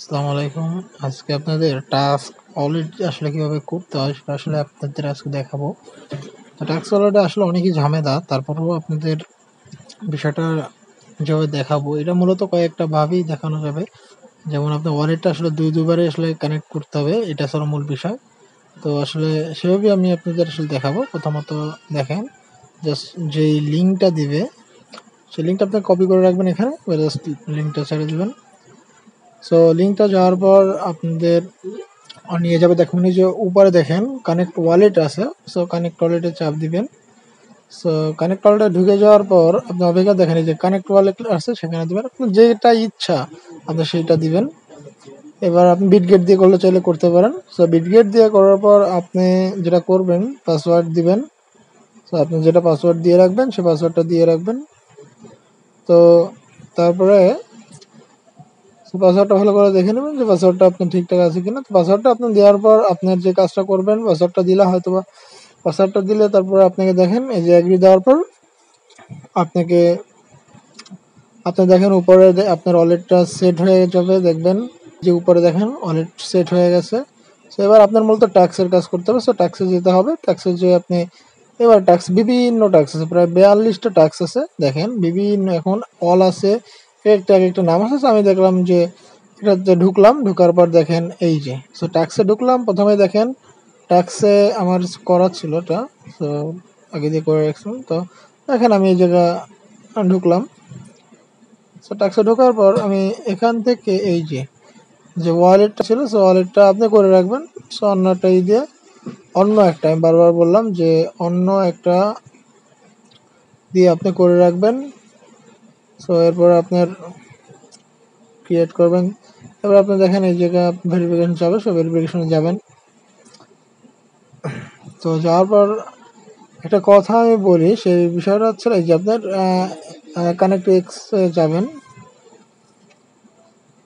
আসসালামু আলাইকুম। আজকে আপনাদের টাস্ক ওয়ালেট আসলে কিভাবে করতে হয় সেটা আসলে আপনাদের আজকে দেখাবো। তো টাস্ক ওয়ালেটে আসলে অনেকই ঝামেলা, তারপরেও আপনাদের বিষয়টা যেভাবে দেখাবো এটা মূলত কয়েকটা ভাবেই দেখানো যাবে। যেমন আপনার ওয়ালেটটা আসলে দুইবারে আসলে কানেক্ট করতে হবে, এটা হলো মূল বিষয়। তো আসলে সেভাবেই আমি আপনাদের আসলে দেখাবো। প্রথমত দেখেন, জাস্ট যেই লিঙ্কটা দিবে সেই লিঙ্কটা আপনি কপি করে রাখবেন এখানে, জাস্ট লিঙ্কটা ছেড়ে দিবেন। সো লিঙ্কটা যাওয়ার পর আপনাদের নিয়ে যাবে, দেখুন এই যে উপরে দেখেন কানেক্ট ওয়ালেট আছে। সো কানেক্ট ওয়ালেটে চাপ দিবেন। সো কানেক্ট ওয়ালেটে ঢুকে যাওয়ার পর আপনি অপেক্ষা দেখেন, এই যে কানেক্ট ওয়ালেট আছে সেখানে দিবেন, আপনি যেটা ইচ্ছা আপনি সেইটা দিবেন। এবার আপনি বিটগেট দিয়ে করলে চাইলে করতে পারেন। সো বিটগেট দিয়ে করার পর আপনি যেটা করবেন, পাসওয়ার্ড দিবেন। সো আপনি যেটা পাসওয়ার্ড দিয়ে রাখবেন সেই পাসওয়ার্ডটা দিয়ে রাখবেন। তো তারপরে পাসওয়ার্ডটা ভালো করে দেখে নেবেন যে পাসওয়ার্ডটা আপনার ঠিকঠাক আছে কিনা। তো পাসওয়ার্ডটা আপনি দেওয়ার পর আপনার যে কাজটা করবেন, পাসওয়ার্ডটা দিলে হয়তোবা পাসওয়ার্ডটা দিলে তারপরে আপনাকে দেখেন এই যে এগ্রি দেওয়ার পর আপনাকে আপনি দেখেন উপরে আপনার ওয়ালেটটা সেট হয়ে যাবে, দেখবেন যে উপরে দেখেন ওয়ালেট সেট হয়ে গেছে। সো এবার আপনার মূলত ট্যাক্সের কাজ করতে হবে। সো ট্যাক্সে যেতে হবে, ট্যাক্সে যে আপনি এবার ট্যাক্স বিভিন্ন ট্যাক্স আছে, প্রায় 42টা ট্যাক্স আছে। দেখেন বিভিন্ন এখন অল আছে, একটা নাম আছে। So আমি দেখলাম যে এটাতে ঢুকলাম, ঢুকার পর দেখেন এই যে সো ট্যাক্সে ঢুকলাম। প্রথমে দেখেন ট্যাক্সে আমার করা ছিল এটা, সো আগে দিয়ে করে রাখছিলাম। তো দেখেন আমি এই জায়গা ঢুকলাম। সো ট্যাক্সে ঢোকার পর আমি এখান থেকে এই যে যে ওয়ালেটটা ছিল, সো ওয়ালেটটা আপনি করে রাখবেন। সো অন্যটা দিয়ে অন্য একটা, আমি বারবার বললাম যে অন্য একটা দিয়ে আপনি করে রাখবেন। সো এরপর আপনার ক্রিয়েট করবেন। এবার আপনি দেখেন এই জায়গা ভেরিফিকেশন যাবে, সো ভেরিফিকেশনে যাবেন। তো যাওয়ার পর একটা কথা আমি বলি, সেই বিষয়টা হচ্ছে এই যে আপনার কানেক্ট এক্স যাবেন।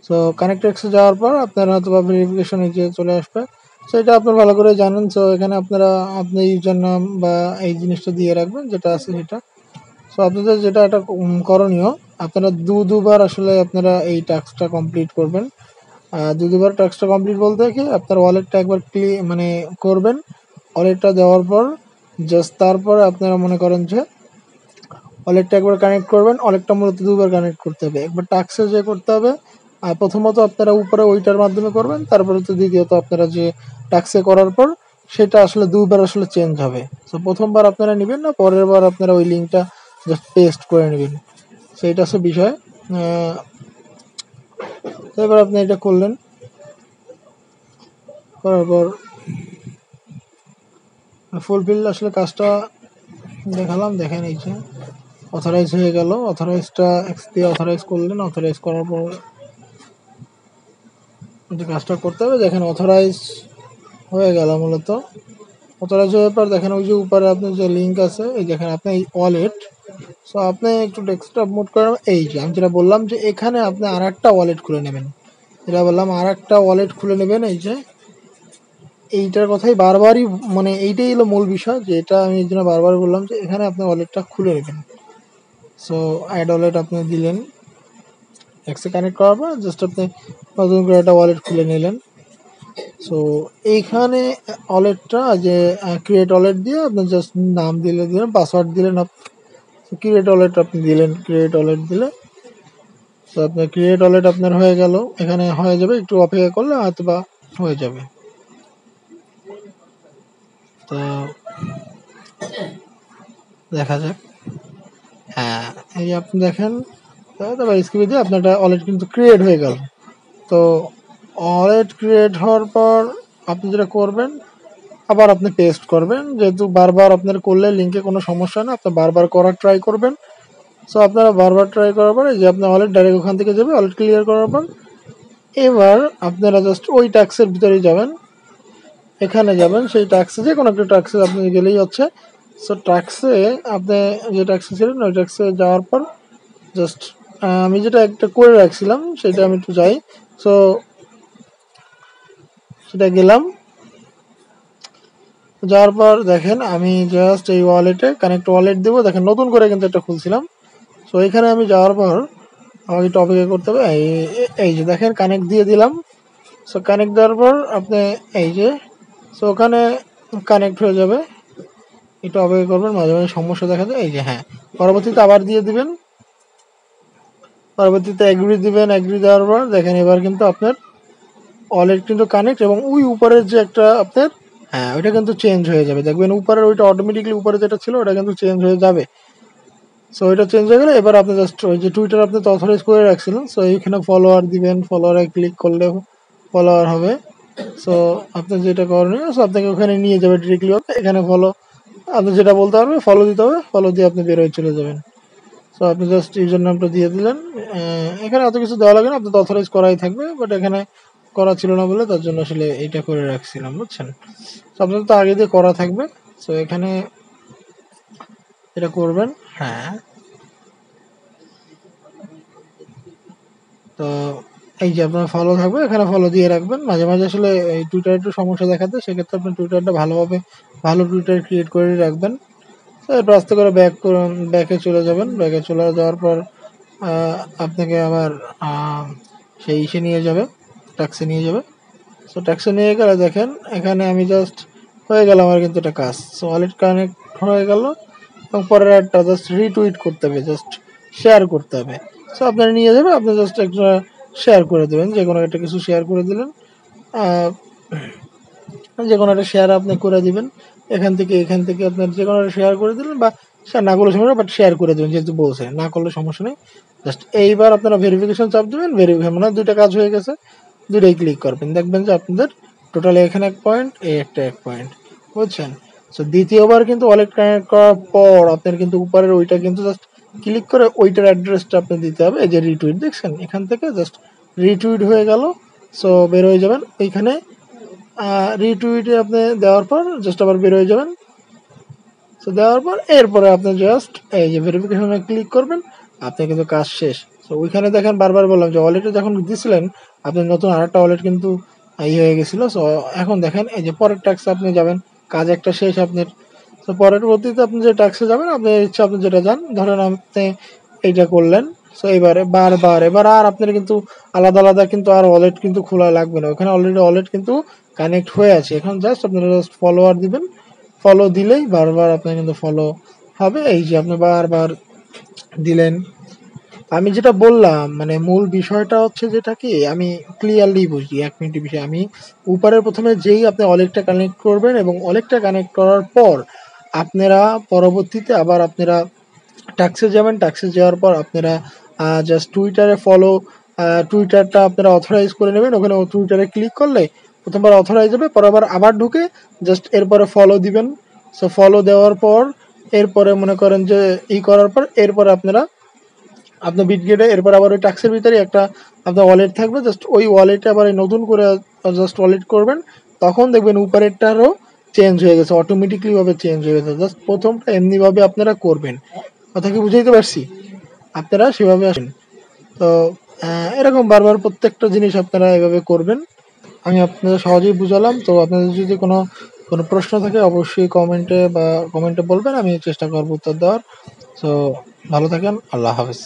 সো কানেক্ট এক্সে যাওয়ার পর আপনার হয়তো বা ভেরিফিকেশনে যে চলে আসবে, সো এটা আপনার ভালো করে জানেন। সো এখানে আপনারা আপনি ইউজার নাম বা এই জিনিসটা দিয়ে রাখবেন যেটা আছে সেটা। সো আপনাদের যেটা একটা করণীয়, আপনারা দুবার আসলে আপনারা এই টাস্কটা কমপ্লিট করবেন। দুবার টাস্কটা কমপ্লিট বলতে কি, আপনার ওয়ালেটটা একবার মানে করবেন। ওয়ালেটটা দেওয়ার পর জাস্ট তারপরে আপনারা মনে করেন যে ওয়ালেটটা একবার কানেক্ট করবেন। ওয়ালেটটা মূলত দুবার কানেক্ট করতে হবে, একবার টাস্কে যে করতে হবে। আর প্রথমত আপনারা উপরে ওইটার মাধ্যমে করবেন, তারপরে তো দ্বিতীয়ত আপনারা যে টাস্কে করার পর সেটা আসলে দুবার আসলে চেঞ্জ হবে। সো প্রথমবার আপনারা নেবেন না, পরের বার আপনারা ওই লিঙ্কটা জাস্ট পেস্ট করে নেবেন। সেইটা হচ্ছে বিষয়। তো এবার আপনি এটা করলেন, করার পর ফুলফিল আসলে কাজটা দেখালাম। দেখেন এই যে অথরাইজ হয়ে গেল, অথরাইজটা এক্স দিয়ে অথরাইজ করলেন। অথরাইজ করার পর যে কাজটা করতে হবে, দেখেন অথরাইজ হয়ে গেল। মূলত অথরাইজ হওয়ার পর দেখেন ওই যে উপরে আপনার যে লিঙ্ক আছে, এই দেখেন আপনি এই ওয়ালেট। সো আপনি একটু ডেস্কটপ মোড করে এই যে আমি যেটা বললাম যে এখানে আপনি আর একটা ওয়ালেট খুলে নেবেন, যেটা বললাম আর একটা ওয়ালেট খুলে নেবেন। এই যে এইটার কথাই বারবারই, মানে এইটাই হলো মূল বিষয়, যে এটা আমি এই জন্য বারবার বললাম যে এখানে আপনি ওয়ালেটটা খুলে নেবেন। সো অ্যাড ওয়ালেট আপনি দিলেন, এক্সে কানেক্ট করার পর জাস্ট আপনি নতুন করে একটা ওয়ালেট খুলে নিলেন। সো এইখানে ওয়ালেটটা যে ক্রিয়েট ওয়ালেট দিয়ে আপনি জাস্ট নাম দিলেন, পাসওয়ার্ড দিলেন। ক্রিয়েট ওয়ালেট আপনি দিলেন, ক্রিয়েট ওয়ালেট দিলে তো আপনার ক্রিয়েট ওয়ালেট আপনার হয়ে গেল। এখানে হয়ে যাবে, একটু অপেক্ষা করলে হয়তো বা হয়ে যাবে। তো দেখা যাক। হ্যাঁ, এই যে আপনি দেখেন, তারপর স্ক্রিনে দিয়ে আপনার একটা ওয়ালেট কিন্তু ক্রিয়েট হয়ে গেল। তো ওয়ালেট ক্রিয়েট হওয়ার পর আপনি যেটা করবেন, আবার আপনি পেস্ট করবেন। যেহেতু বারবার আপনার করলে লিঙ্কে কোনো সমস্যা না, আপনি বারবার করার ট্রাই করবেন। সো আপনারা বারবার ট্রাই করার পরে যে আপনার ওয়ালেট ডাইরেক্ট ওখান থেকে যাবে, ওয়ালেট ক্লিয়ার করার পর এবার আপনারা জাস্ট ওই ট্যাক্সের ভিতরেই যাবেন, এখানে যাবেন। সেই ট্যাক্সে যে কোনো একটা ট্যাক্সে আপনি গেলেই হচ্ছে। সো ট্যাক্সে আপনি যে ট্যাক্সে ছিলেন ওই ট্যাক্সে যাওয়ার পর জাস্ট আমি যেটা একটা করে রাখছিলাম সেটা আমি একটু যাই। সো সেটা গেলাম, যাওয়ার পর দেখেন আমি জাস্ট এই ওয়ালেটে কানেক্ট ওয়ালেট দেবো। দেখেন নতুন করে কিন্তু একটা খুলছিলাম। সো এখানে আমি যাওয়ার পর আমাকে একটু অপেক্ষা করতে হবে। এই যে দেখেন কানেক্ট দিয়ে দিলাম। সো কানেক্ট দেওয়ার পর আপনি এই যে সো ওখানে কানেক্ট হয়ে যাবে। একটু অপেক্ষা করবেন, মাঝে মাঝে সমস্যা দেখা যায়। এই যে হ্যাঁ, পরবর্তীতে আবার দিয়ে দিবেন, পরবর্তীতে এগ্রি দিবেন। এগ্রি দেওয়ার পর দেখেন এবার কিন্তু আপনার ওয়ালেট কিন্তু কানেক্ট, এবং ওই উপরের যে একটা আপনার হ্যাঁ ওইটা কিন্তু চেঞ্জ হয়ে যাবে। দেখবেন উপরের ওইটা অটোমেটিকলি উপরে যেটা ছিল ওটা কিন্তু চেঞ্জ হয়ে যাবে। সো ওইটা চেঞ্জ হয়ে গেলে এবার আপনি জাস্ট ওই যে টুইটার আপনি তো অথরাইজ করে রাখছিলেন, সো এইখানে ফলোয়ার দিবেন। ফলোয়ারে ক্লিক করলে ফলোয়ার হবে। সো আপনি যেটা করণীয়, সো আপনাকে ওখানে নিয়ে যাবে ডিরেক্টলি। এখানে ফলো আপনি যেটা বলতে পারবে, ফলো দিতে হবে, ফলো দিয়ে আপনি বের হয়ে চলে যাবেন। সো আপনি জাস্ট ইউজার নামটা দিয়ে দিলেন। এখানে অত কিছু দেওয়া লাগে না, আপনি তো অথরাইজ করাই থাকবে, বাট এখানে করা ছিল না বলে তার জন্য আসলে এইটা করে রাখছিলাম, বুঝছেন। সো আপনার তো আগে দিয়ে করা থাকবে। সো এখানে এটা করবেন। হ্যাঁ, তো এই যে আপনার ফলো থাকবে, এখানে ফলো দিয়ে রাখবেন। মাঝে মাঝে আসলে এই টুইটার একটু সমস্যা দেখাতে, সেক্ষেত্রে আপনি টুইটারটা ভালোভাবে ভালো টুইটার ক্রিয়েট করে রাখবেন। তো এরপর আস্তে করে ব্যাকে চলে যাবেন। ব্যাকে চলে যাওয়ার পর আপনাকে আবার সেই ইসে নিয়ে যাবে, ট্যাক্সে নিয়ে যাবে। সো ট্যাক্সে নিয়ে গেলে দেখেন এখানে আমি জাস্ট হয়ে গেল আমার কিন্তু একটা কাজ। সো ওয়ালেট কানেক্ট হয়ে গেল, এবং পরের একটা জাস্ট রিটুইট করতে হবে, জাস্ট শেয়ার করতে হবে। সো আপনারা নিয়ে যাবে, আপনি জাস্ট একটা শেয়ার করে দেবেন, যে কোনো একটা কিছু শেয়ার করে দিলেন। যে কোনো একটা শেয়ার আপনি করে দিবেন। এখান থেকে আপনার যে কোনো একটা শেয়ার করে দিলেন, বা শেয়ার না করলে সমস্যা, বাট শেয়ার করে দেবেন, যেহেতু বলছে না করলে সমস্যা নেই। জাস্ট এইবার আপনারা ভেরিফিকেশন চাপ দেবেন। ভেরিফিকেশন মানে দুইটা কাজ হয়ে গেছে, দুইটাই ক্লিক করবেন। দেখবেন যে আপনাদের টোটালি এখানে 1 পয়েন্ট, এই একটা 1 পয়েন্ট, বুঝছেন। সো দ্বিতীয়বার কিন্তু ওয়ালেট কানেক্ট করার পর আপনার কিন্তু উপরের ওইটা কিন্তু জাস্ট ক্লিক করে ওইটার অ্যাড্রেসটা আপনি দিতে হবে। এই যে রিটুইট দেখছেন, এখান থেকে জাস্ট রিটুইট হয়ে গেল। সো বের হয়ে যাবেন এইখানে। রিটুইটে আপনি দেওয়ার পর জাস্ট আবার বের হয়ে যাবেন। সো দেওয়ার পর এরপরে আপনি জাস্ট এই যে ভেরিফিকেশনে ক্লিক করবেন, আপনি কিন্তু কাজ শেষ। সো ওইখানে দেখেন বারবার বললাম যে ওয়ালেটে যখন দিয়েছিলেন আপনি নতুন আরেকটা ওয়ালেট কিন্তু হয়ে গেছিলো। সো এখন দেখেন এই যে পরের ট্যাক্সে আপনি যাবেন, কাজ একটা শেষ আপনার। তো পরবর্তীতে আপনি যে ট্যাক্সে যাবেন, আপনার ইচ্ছা আপনি যেটা যান, ধরেন আপনি এইটা করলেন। সো এবারে এবার আর আপনার কিন্তু আলাদা আলাদা কিন্তু আর ওয়ালেট কিন্তু খোলা লাগবে না। ওখানে অলরেডি ওয়ালেট কিন্তু কানেক্ট হয়ে আছে। এখন জাস্ট আপনারা জাস্ট ফলোয়ার দিবেন। ফলো দিলেই বারবার আপনার কিন্তু ফলো হবে। এই যে আপনি বারবার দিলেন। আমি যেটা বললাম মানে মূল বিষয়টা হচ্ছে যেটা কি আমি ক্লিয়ারলি বুঝি 1 মিনিটের বিষয়। আমি উপরের প্রথমে যেই আপনি ওয়ালেটটা কানেক্ট করবেন, এবং ওয়ালেটটা কানেক্ট করার পর আপনারা পরবর্তীতে আবার আপনারা ট্যাক্সে যাবেন। ট্যাক্সে যাওয়ার পর আপনারা জাস্ট টুইটারে ফলো, টুইটারটা আপনারা অথরাইজ করে নেবেন। ওখানে টুইটারে ক্লিক করলে প্রথমবার অথরাইজ হবে, পরেরবার আবার ঢুকে জাস্ট এরপরে ফলো দিবেন। সো ফলো দেওয়ার পর এরপরে মনে করেন যে করার পর এরপরে আপনারা আপনার বিটগেটে এরপর আবার ওই ট্যাক্সের ভিতরে একটা আপনার ওয়ালেট থাকবে। জাস্ট ওই ওয়ালেটে আবার এই নতুন করে জাস্ট ওয়ালেট করবেন। তখন দেখবেন উপরেরটারও চেঞ্জ হয়ে গেছে, অটোমেটিকলি ভাবে চেঞ্জ হয়ে গেছে। জাস্ট প্রথমটা এমনিভাবে আপনারা করবেন। কথা কি বুঝাইতে পারছি? আপনারা সেভাবে আসেন। তো এরকম বারবার প্রত্যেকটা জিনিস আপনারা এভাবে করবেন। আমি আপনাদের সহজেই বুঝালাম। তো আপনাদের যদি কোনো কোনো প্রশ্ন থাকে অবশ্যই কমেন্টে বলবেন, আমি চেষ্টা করবো উত্তর দেওয়ার। সো ভালো থাকেন, আল্লাহ হাফেজ।